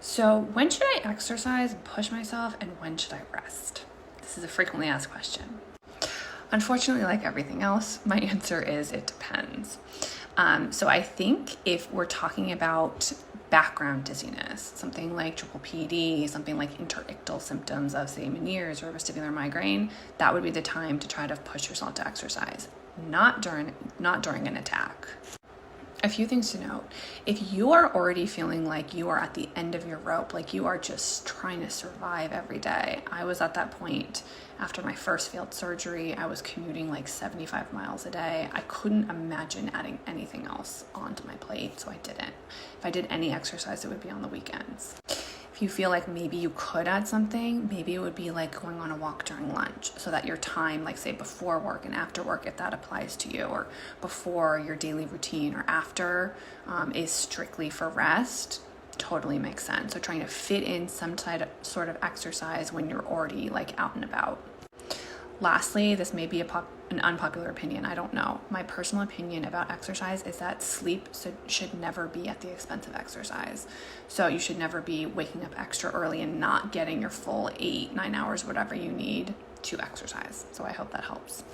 So when should I exercise and push myself, and when should I rest? This is a frequently asked question. Unfortunately, like everything else, my answer is it depends. So I think if we're talking about background dizziness, something like triple Ph.D, something like interictal symptoms of, say, Meniere's or vestibular migraine, that would be the time to try to push yourself to exercise, not during an attack. A few things to note. If you are already feeling like you are at the end of your rope, like you are just trying to survive every day. I was at that point after my first failed surgery. I was commuting like 75 miles a day. I couldn't imagine adding anything else onto my plate, so I didn't. If I did any exercise, it would be on the weekends. If you feel like maybe you could add something, maybe it would be like going on a walk during lunch, so that your time, like say before work and after work, if that applies to you, or before your daily routine or after, is strictly for rest, totally makes sense. So trying to fit in some sort of exercise when you're already like out and about. Lastly, this may be an unpopular opinion, I don't know. My personal opinion about exercise is that sleep should never be at the expense of exercise. So you should never be waking up extra early and not getting your full 8-9 hours, whatever you need to exercise. So I hope that helps.